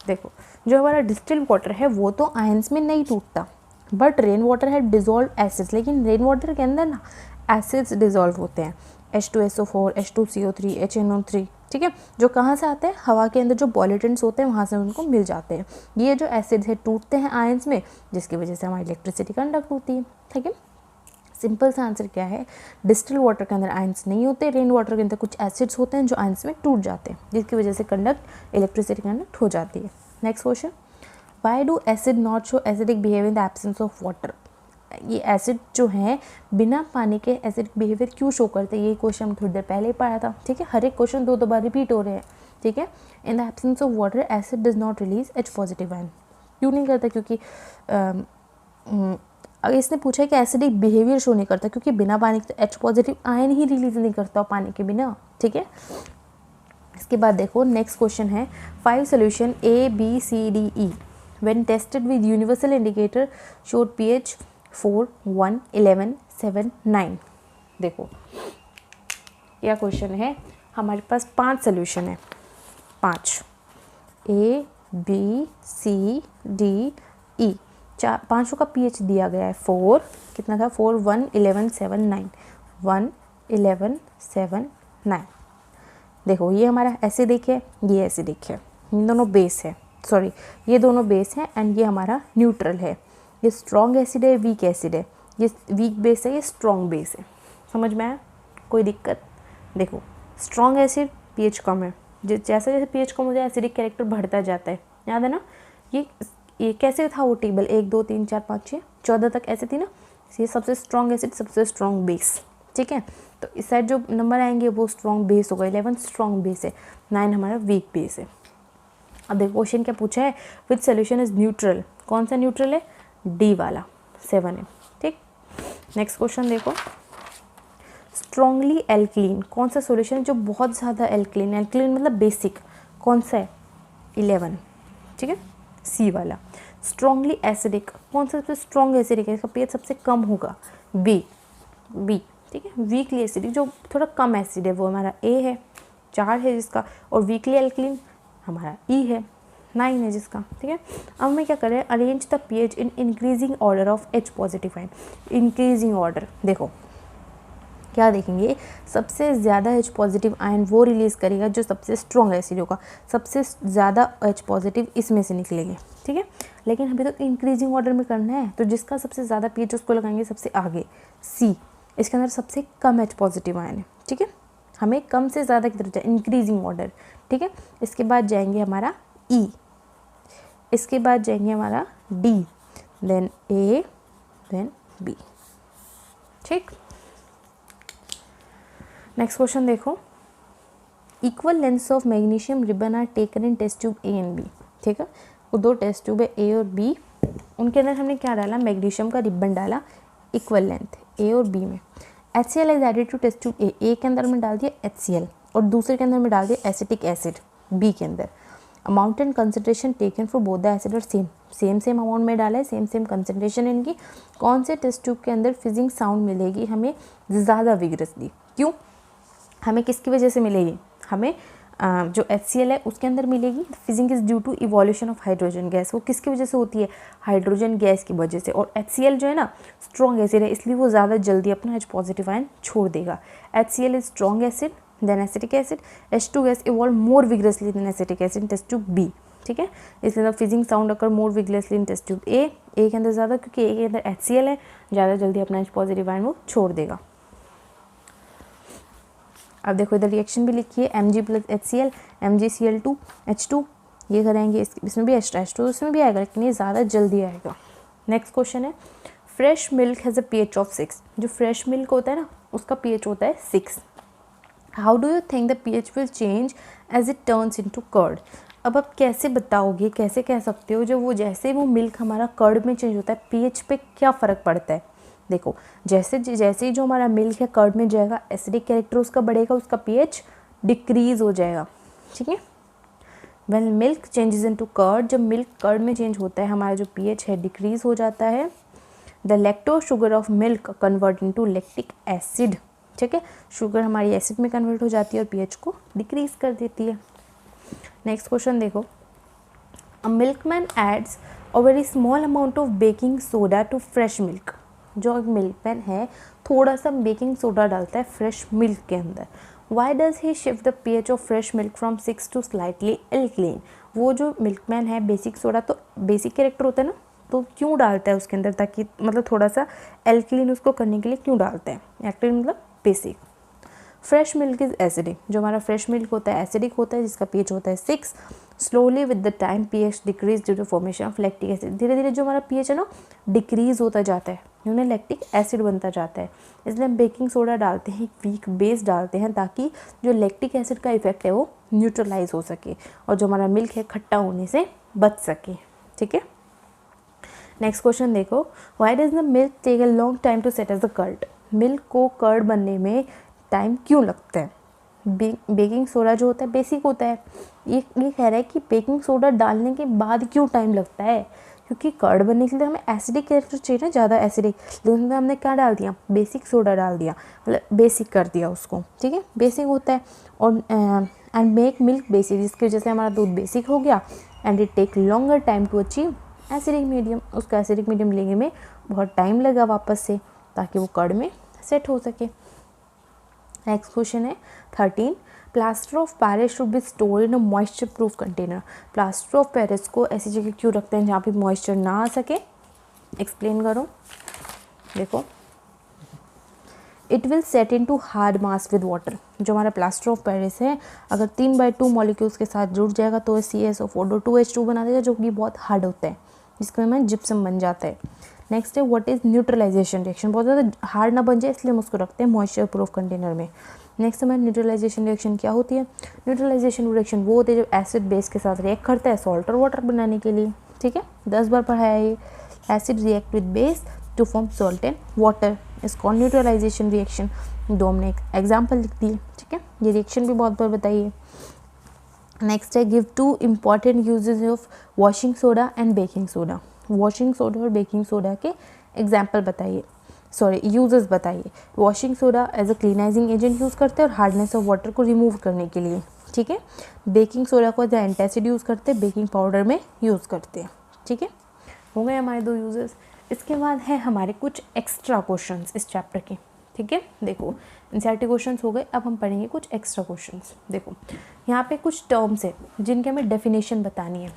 [SPEAKER 1] देखो जो हमारा डिस्टिल वाटर है वो तो आयंस में नहीं टूटता, बट रेन वाटर है डिजोल्व एसिड्स, लेकिन रेन वाटर के अंदर ना एसिड्स डिजोल्व होते हैं, H2SO4, H2CO3, HNO3, ठीक है, जो कहाँ से आते हैं, हवा के अंदर जो पॉल्यूटेंट्स होते हैं वहाँ से उनको मिल जाते हैं। ये जो एसिड है टूटते हैं आयंस में, जिसकी वजह से हमारी इलेक्ट्रिसिटी कंडक्ट होती है। ठीक है, सिंपल सा आंसर क्या है, डिस्टिल वाटर के अंदर आयंस नहीं होते, रेन वाटर के अंदर कुछ एसिड्स होते हैं जो आयंस में टूट जाते हैं, जिसकी वजह से इलेक्ट्रिसिटी कंडक्ट हो जाती है। Next question, why do acid not show acidic behaviour in the absence of water. ये एसिड जो है बिना पानी के एसिडिक बिहेवियर क्यों शो करते हैं, ये क्वेश्चन हम थोड़ी देर पहले ही पढ़ा था। ठीक है, हर एक क्वेश्चन दो बार रिपीट हो रहे हैं। ठीक है, in the absence of water acid does not release H positive ion. क्यों नहीं करता, क्योंकि अगर इसने पूछा है कि एसिडिक बिहेवियर शो नहीं करता, क्योंकि बिना पानी के तो H पॉजिटिव आयन ही रिलीज नहीं करता पानी के बिना। ठीक है, इसके बाद देखो नेक्स्ट क्वेश्चन है, 5 solution ABCDE when tested with universal indicator showed pH 4, 1, 11, 7, 9। देखो क्या क्वेश्चन है, हमारे पास 5 सोल्यूशन है, 5 A B C D E, पाँचों का pH दिया गया है 4, कितना था 4, 1, 11, 7, 9, 1, 11, 7, 9। देखो ये हमारा एसिडिक है, ये एसिडिक है, इन दोनों बेस है, सॉरी ये दोनों बेस हैं एंड ये हमारा न्यूट्रल है। ये स्ट्रॉन्ग एसिड है, वीक एसिड है, ये वीक बेस है, ये स्ट्रॉन्ग बेस है। समझ में आया, कोई दिक्कत। देखो स्ट्रॉन्ग एसिड pH कम है, जैसे जैसे pH कम हो जाए एसिडिक कैरेक्टर बढ़ता जाता है, याद है ना। ये कैसे था वो टेबल, 1 2 3 4 5 6 14 तक ऐसे थी ना। ये सबसे स्ट्रॉन्ग एसिड, सबसे स्ट्रॉन्ग बेस। ठीक है, तो इस साइड जो नंबर आएंगे वो स्ट्रॉन्ग बेस होगा, 11 स्ट्रॉन्ग बेस है, 9 हमारा वीक बेस है। अब देखो क्वेश्चन क्या पूछा है, विच सोल्यूशन इज न्यूट्रल, कौन सा न्यूट्रल है, डी वाला 7 है। ठीक, नेक्स्ट क्वेश्चन देखो, स्ट्रॉन्गली एल्कलीन, कौन सा सोल्यूशन जो बहुत ज़्यादा एल्कलीन, एल्कलीन मतलब बेसिक, कौन सा है, 11। ठीक है, सी वाला। स्ट्रॉन्गली एसिडिक, कौन सा सबसे स्ट्रॉन्ग एसिडिक है, इसका pH सबसे कम होगा, बी। ठीक है, वीकली एसिडिक जो थोड़ा कम एसिड है वो हमारा ए है, 4 है जिसका, और वीकली एल्कलीन हमारा ई है, 9 है जिसका। ठीक है, अब मैं क्या कर रहे हैं, arrange the pH in increasing order of H positive ion. Increasing order, देखो क्या देखेंगे, सबसे ज़्यादा H पॉजिटिव आयन वो रिलीज़ करेगा जो सबसे स्ट्रॉन्ग एसिड होगा, सबसे ज़्यादा H पॉजिटिव इसमें से निकलेंगे। ठीक है, लेकिन अभी तो इंक्रीजिंग ऑर्डर में करना है, तो जिसका सबसे ज़्यादा pH उसको लगाएंगे सबसे आगे, सी। इसके अंदर सबसे कम H पॉजिटिव आयन है। ठीक है, हमें कम से ज़्यादा की तरफ जाए, इंक्रीजिंग ऑर्डर। ठीक है, इसके बाद जाएंगे हमारा E, इसके बाद जाएंगे हमारा D, then A, then B। ठीक, नेक्स्ट क्वेश्चन देखो, equal lengths of magnesium ribbon are taken in test tube A and B। ठीक है, वो 2 टेस्ट ट्यूब है A और B, उनके अंदर हमने क्या डाला, मैग्नीशियम का रिबन डाला, इक्वल लेंथ A और B में। HCl is added to test tube A के अंदर में डाल दिया HCl, और दूसरे के अंदर में डाल दिया एसिटिक एसिड B के अंदर। Amount and concentration taken for both the acid और सेम अमाउंट में डाला है, सेम कंसनट्रेशन इनकी। कौन से टेस्ट ट्यूब के अंदर फिजिंग साउंड मिलेगी हमें ज़्यादा विगरसली, क्यों, हमें किसकी वजह से मिलेगी, हमें जो HCl है उसके अंदर मिलेगी। Fizzing is due to evolution of hydrogen gas, वो किसकी वजह से होती है, हाइड्रोजन गैस की वजह से। और HCl जो है ना स्ट्रॉन्ग एसिड है, इसलिए वो ज़्यादा जल्दी अपना H पॉजिटिव आयन छोड़ देगा। HCl is strong acid than acetic acid, H2 gas evolve more vigorously than acetic acid in test tube B। ठीक है, इसलिए fizzing sound occur more vigorously in test tube A के अंदर ज़्यादा, क्योंकि A के अंदर HCl है, ज़्यादा जल्दी अपना H पॉजिटिव आयन वो छोड़ देगा। अब देखो इधर रिएक्शन भी लिखिए, Mg plus HCl, MgCl2 H2, ये करेंगे, इसमें भी H2 इसमें भी आएगा, लेकिन ये ज़्यादा जल्दी आएगा। नेक्स्ट क्वेश्चन है, fresh milk has a pH of 6। जो फ्रेश मिल्क होता है ना उसका pH होता है 6। How do you think the pH will change as it turns into curd. अब आप कैसे बताओगे, कैसे कह सकते हो, जो वो जैसे वो मिल्क हमारा कर्ड में चेंज होता है pH पे क्या फ़र्क पड़ता है। देखो जैसे ही जो हमारा मिल्क है कर्ड में जाएगा, एसिडिक कैरेक्टर उसका बढ़ेगा, उसका pH डिक्रीज हो जाएगा। ठीक है, when milk changes into curd, जब मिल्क कर्ड में चेंज होता है हमारा जो pH है डिक्रीज हो जाता है। The lactose sugar of milk convert into lactic acid. ठीक है, शुगर हमारी एसिड में कन्वर्ट हो जाती है और pH को डिक्रीज कर देती है। नेक्स्ट क्वेश्चन देखो, a milkman adds a very small amount of baking soda to fresh milk. जो एक मिल्कमैन है थोड़ा सा बेकिंग सोडा डालता है फ्रेश मिल्क के अंदर। Why does he shift the pH of fresh milk from 6 to slightly alkaline. वो जो मिल्कमैन है बेसिक सोडा तो बेसिक कैरेक्टर होता है ना, तो क्यों डालता है उसके अंदर, ताकि मतलब थोड़ा सा एल्कलीन उसको करने के लिए क्यों डालता है, एल्कलीन मतलब basic. Fresh milk is acidic, जो हमारा फ्रेश मिल्क होता है एसिडिक होता है, जिसका pH होता है 6। Slowly with the time pH decrease due to formation of lactic acid, धीरे धीरे जो हमारा pH है ना डिक्रीज होता जाता है, उन्हें लैक्टिक एसिड बनता जाता है। इसलिए हम बेकिंग सोडा डालते हैं, वीक बेस डालते हैं, ताकि जो लैक्टिक एसिड का इफेक्ट है वो न्यूट्रलाइज हो सके और जो हमारा मिल्क है खट्टा होने से बच सके। ठीक है, नेक्स्ट क्वेश्चन देखो, why does the milk take a long time to set as the curd. Milk को कर्ड बनने में टाइम क्यों लगता है। बेकिंग सोडा जो होता है बेसिक होता है, ये कह रहा है कि बेकिंग सोडा डालने के बाद क्यों टाइम लगता है, क्योंकि कर्ड बनने के लिए हमें एसिडिक कैरेक्टर चाहिए ना, ज़्यादा एसिडिक, लेकिन हमने क्या डाल दिया, बेसिक सोडा डाल दिया, मतलब बेसिक कर दिया उसको। ठीक है, बेसिक होता है और एंड मेक मिल्क बेसिक, जिसकी वजह से हमारा दूध बेसिक हो गया। And it take longer time to achieve acidic medium, उसका एसिडिक मीडियम लेने में बहुत टाइम लगा वापस से, ताकि वो कर्ड में सेट हो सके। नेक्स्ट क्वेश्चन है 13, plaster of Paris should be store in a moisture proof container. Plaster of Paris को ऐसी जगह क्यों रखते हैं जहाँ पे मॉइस्चर ना आ सके, एक्सप्लेन करो। देखो, it will set in to hard mass with water. जो हमारा प्लास्टर ऑफ पेरिस है अगर 3/2 मॉलिक्यूल्स के साथ जुड़ जाएगा तो CaSO4 2H2 बना देगा, जो कि बहुत हार्ड होता है, जिसके में जिप्सम बन जाता है। नेक्स्ट है व्हाट इज न्यूट्रलाइजेशन रिएक्शन, बहुत ज़्यादा हार्ड ना बन जाए इसलिए हम उसको रखते हैं मॉइस्चर प्रूफ कंटेनर में। नेक्स्ट हमारी न्यूट्रलाइजेशन रिएक्शन क्या होती है। न्यूट्रलाइजेशन रिएक्शन वो होती है जब एसिड बेस के साथ रिएक्ट करता है सॉल्ट और वाटर बनाने के लिए। ठीक है, 10 बार पढ़ाया ये। Acid react with base to form salt and water is called neutralization reaction. दो हमने एक एग्जाम्पल लिख दी। ठीक है, ये रिएक्शन भी बहुत बार बताइए। नेक्स्ट है give 2 important uses of washing soda and baking soda. Washing soda और बेकिंग सोडा के एग्जाम्पल बताइए, सॉरी यूजेस बताइए। Washing soda as a cleansing agent use करते हैं और हार्डनेस ऑफ वाटर को रिमूव करने के लिए। ठीक है, बेकिंग सोडा को एज अ एंटासिड यूज़ करते हैं, बेकिंग पाउडर में यूज़ करते हैं। ठीक है, हो गए हमारे 2 यूजेस। इसके बाद है हमारे कुछ एक्स्ट्रा क्वेश्चंस इस चैप्टर के। ठीक है, देखो एनसीईआरटी क्वेश्चंस हो गए, अब हम पढ़ेंगे कुछ एक्स्ट्रा क्वेश्चंस। देखो यहाँ पे कुछ टर्म्स है जिनके हमें डेफिनेशन बतानी है।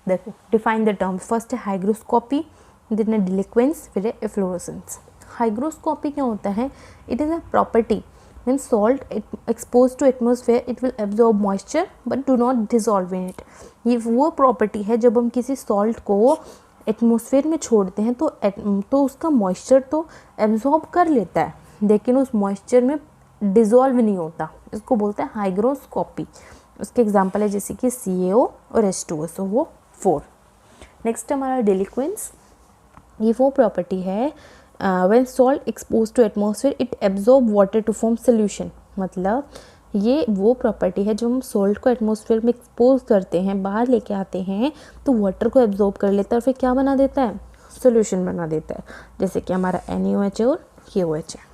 [SPEAKER 1] देखो डिफाइन द टर्म्स। फर्स्ट है हाइग्रोस्कोपी, देन है डिलिक्वेंस, फिर है एफ्लोरेसेंस। हाइग्रोस्कोपी क्या होता है, it is a property when salt exposed to atmosphere it will absorb moisture but do not dissolve in it। ये वो प्रॉपर्टी है जब हम किसी सॉल्ट को एटमॉस्फेयर में छोड़ते हैं तो उसका मॉइस्चर तो एब्जॉर्ब कर लेता है लेकिन उस मॉइस्चर में डिज़ोल्व नहीं होता, इसको बोलते हैं हाइग्रोस्कोपी। उसके एग्जांपल है जैसे कि CaO और H2SO4। नेक्स्ट हमारा डिलिक्वेंस, ये वो प्रॉपर्टी है when salt exposed to atmosphere it absorb water to form solution। मतलब ये वो प्रॉपर्टी है जब हम सॉल्ट को एटमॉस्फेयर में एक्सपोज करते हैं, बाहर लेके आते हैं तो वाटर को एब्जॉर्ब कर लेता है और फिर क्या बना देता है, सॉल्यूशन बना देता है, जैसे कि हमारा NaOH है और KOH है।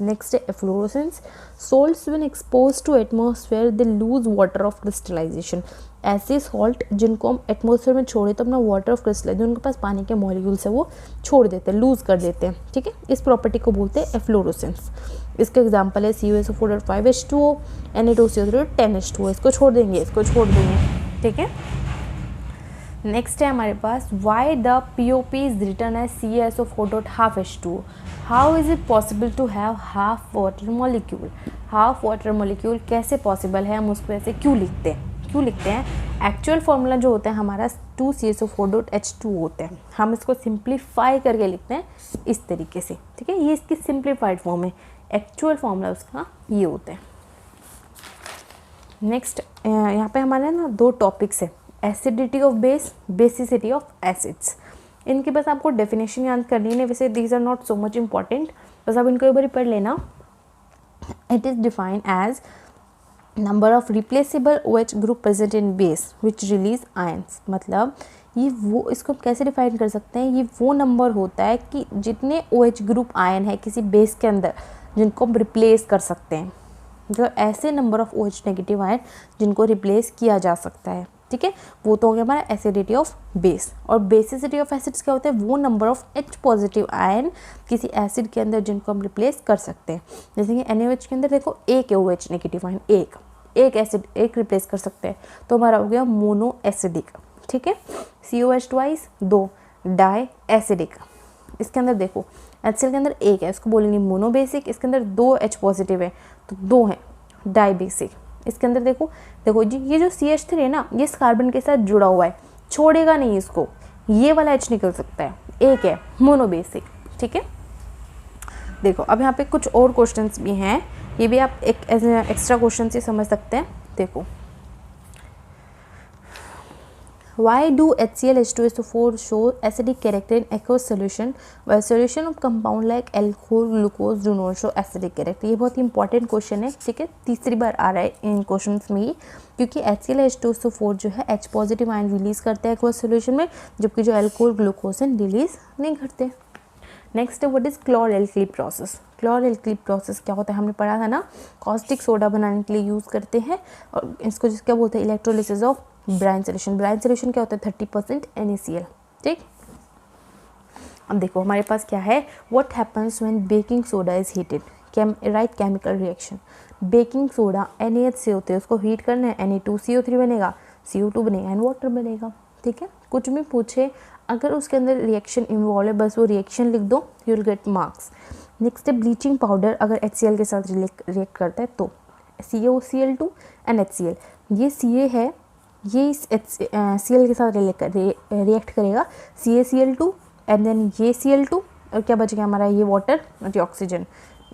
[SPEAKER 1] नेक्स्ट है efflorescence. Salts when expose to atmosphere they lose water of crystallization. ऐसे सॉल्ट जिनको हम एटमॉस्फेयर में छोड़े तो अपना वाटर ऑफ क्रिस्टलाइजेशन, उनके पास पानी के मॉलिक्यूल्स है वो छोड़ देते हैं, लूज कर देते हैं। ठीक है, इस प्रॉपर्टी को बोलते हैं एफ्लोरेसेंस। इसका एग्जांपल है CuSO4 और 5H2O, Na2CO3 और 10H2O। इसको छोड़ देंगे, इसको छोड़ देंगे। ठीक है, नेक्स्ट है हमारे पास why the POP is written as CaSO4.5H2O। How is it possible to have half water molecule. Half water molecule कैसे पॉसिबल है, हम उसको ऐसे क्यों लिखते हैं। एक्चुअल फार्मूला जो होता है हमारा 2CaSO4.H2 होता है, हम इसको सिंप्लीफाई करके लिखते हैं इस तरीके से। ठीक है, ये इसकी सिंप्लीफाइड फॉर्म है, एक्चुअल फार्मूला उसका ये होता है। नेक्स्ट यहाँ पे हमारे ना 2 टॉपिक्स है, acidity of base, basicity of acids. इनकी बस आपको डेफिनेशन याद करनी है, वैसे these are not so much important, बस आप इनको एक बार पढ़ लेना। It is defined as number of replaceable OH group present in base which release ions. मतलब ये वो, इसको हम कैसे डिफाइन कर सकते हैं, ये वो नंबर होता है कि जितने OH ग्रुप आयन है किसी बेस के अंदर जिनको हम रिप्लेस कर सकते हैं, मतलब ऐसे number of OH negative ion जिनको रिप्लेस किया जा सकता है। ठीक है, वो तो हो गया हमारा एसिडिटी ऑफ बेस। और बेसिसिटी ऑफ एसिड्स क्या होता है, वो number of H positive ion किसी एसिड के अंदर जिनको हम रिप्लेस कर सकते हैं। जैसे कि NaOH के अंदर देखो एक है OH नेगेटिव आयन, एक एसिड एक रिप्लेस कर सकते हैं, तो हमारा हो गया मोनो एसिडिक। ठीक है, COH ट्वाइस 2 डाई एसिडिक। इसके अंदर देखो HCl के अंदर एक है, इसको बोलेंगे मोनोबेसिक। इसके अंदर 2 H पॉजिटिव है तो 2 है डाईबेसिक। इसके अंदर देखो जी ये जो CH3 है ना, ये इस कार्बन के साथ जुड़ा हुआ है, छोड़ेगा नहीं इसको, ये वाला H निकल सकता है, एक है मोनोबेसिक। ठीक है, देखो अब यहाँ पे कुछ और क्वेश्चंस भी हैं, ये भी आप एक एक्स्ट्रा क्वेश्चन से समझ सकते हैं। देखो Why do HCl H2SO4 show acidic character in aqueous solution while solution of compound like alcohol glucose do not show acidic character? ये बहुत इंपॉर्टेंट क्वेश्चन है। ठीक है, तीसरी बार आ रहा है इन क्वेश्चंस में ही, क्योंकि HCl H2SO4 जो है H पॉजिटिव आयन रिलीज करते हैं एक्वस सोल्यूशन में, जबकि जो अल्कोहल ग्लूकोज रिलीज नहीं करते। Next what is chlor alkali process. Chlor alkali process क्या होता है, हमने पढ़ा था ना, कॉस्टिक सोडा बनाने के लिए यूज़ करते हैं, और इसको क्या बोलते हैं, electrolysis of brine solution. Brine solution क्या होता है, 30% NaCl। ठीक, अब देखो हमारे पास क्या है, what happens when baking soda is heated, right chemical reaction. Baking soda NaH से होते हैं, उसको हीट करना है, Na2CO3 बनेगा, CO2 बनेगा एंड वाटर बनेगा। ठीक है, कुछ भी पूछे अगर उसके अंदर रिएक्शन इन्वॉल्व है, बस वो रिएक्शन लिख दो, you will get marks. Next है ब्लीचिंग पाउडर अगर HCl के साथ रिएक्ट करता है तो CaCl2 एंड HCl, ये Ca है, ये इस Cl के साथ रिएक्ट करेगा, CaCl2 एंड देन ये Cl2, और क्या बच गया हमारा, ये वाटर और ये ऑक्सीजन,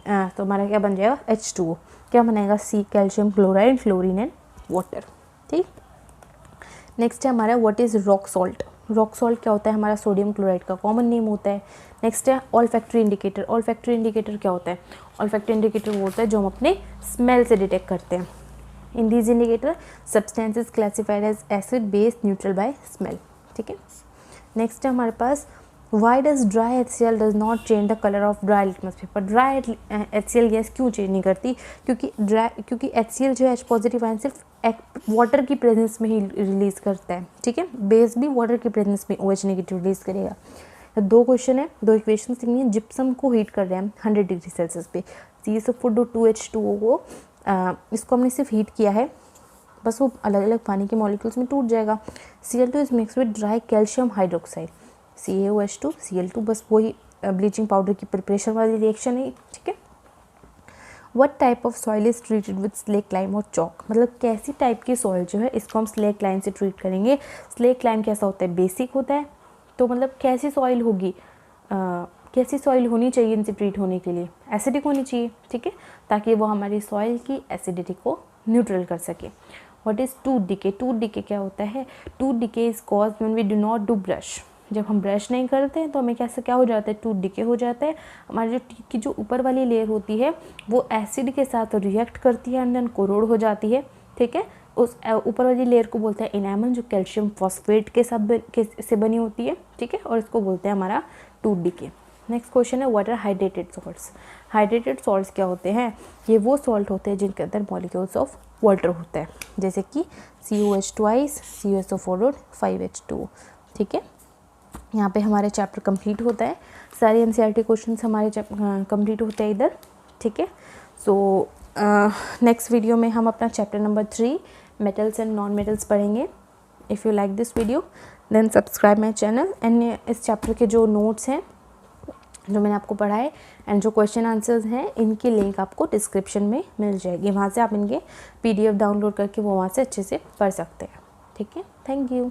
[SPEAKER 1] तो हमारा क्या बन जाएगा H2O, क्या बनेगा C calcium chloride fluorine and water. ठीक, नेक्स्ट है हमारा what is rock salt. Rock salt क्या होता है, हमारा सोडियम क्लोराइड का कॉमन नेम होता है। नेक्स्ट है ऑल्फैक्टरी इंडिकेटर। ऑल्फैक्टरी इंडिकेटर क्या होता है, ऑल्फैक्टरी इंडिकेटर वो होता है जो हम अपने स्मेल से डिटेक्ट करते हैं। In these indicator substances classified as acid base neutral by smell. ठीक है, नेक्स्ट है हमारे पास why does dry HCl does not change the colour of dry litmus paper. Dry HCl gas क्यों चेंज नहीं करती, क्योंकि HCl जो है H पॉजिटिव आयन सिर्फ वाटर की प्रेजेंस में ही रिलीज करता है। ठीक है, बेस भी वाटर की प्रेजेंस में OH नेगेटिव रिलीज करेगा। तो 2 क्वेश्चन है, 2 इक्वेशन लिखनी है। जिप्सम को हीट कर रहे हैं 100 डिग्री सेल्सियस पे, CaSO4 2H2O इसको हमने सिर्फ हीट किया है, बस वो अलग अलग पानी के मॉलिक्यूल्स में टूट जाएगा। Cl2 is mix with dry calcium hydroxide, CaOH2 Cl2, बस वही ब्लीचिंग पाउडर की प्रिपरेशन वाली रिएक्शन है। ठीक है, what type of soil is treated with slack lime और चॉक, मतलब कैसी टाइप की सॉइल जो है इसको हम स्लेक लाइम से ट्रीट करेंगे। स्लेक लाइम कैसा होता है, बेसिक होता है, तो मतलब कैसी सॉइल होगी, कैसी सॉइल होनी चाहिए इनसे ट्रीट होने के लिए, एसिडिक होनी चाहिए। ठीक है, ताकि वो हमारी सॉइल की एसिडिटी को न्यूट्रल कर सके। What is tooth decay. Tooth decay क्या होता है, tooth decay is cause when we do not do brush. जब हम ब्रश नहीं करते हैं तो हमें क्या हो जाता है, टूथ डिके हो जाता है। हमारी जो टीथ की जो ऊपर वाली लेयर होती है वो एसिड के साथ रिएक्ट करती है एंड देन कोरोड हो जाती है। ठीक है, उस ऊपर वाली लेयर को बोलते हैं इनेमल, जो कैल्शियम फॉस्फेट के साथ से बनी होती है। ठीक है, और इसको बोलते हैं हमारा टूथ डिके। नेक्स्ट क्वेश्चन है what are hydrated salts. Hydrated salts क्या होते हैं, ये वो सॉल्ट होते हैं जिनके अंदर मॉलिक्यूल्स ऑफ वाटर होता है, जैसे कि COH ट्वाइस, CaSO4 और 5H2O। ठीक है, यहाँ पे हमारे चैप्टर कंप्लीट होता है, सारे NCERT क्वेश्चंस हमारे कंप्लीट होते हैं इधर। ठीक है, सो नेक्स्ट वीडियो में हम अपना chapter number 3 metals and non metals पढ़ेंगे। If you like this video then subscribe my channel. And इस चैप्टर के जो नोट्स हैं जो मैंने आपको पढ़ाए एंड जो क्वेश्चन आंसर्स हैं, इनकी लिंक आपको डिस्क्रिप्शन में मिल जाएगी, वहाँ से आप इनके PDF डाउनलोड करके वो वहाँ से अच्छे से पढ़ सकते हैं। ठीक है, थैंक यू।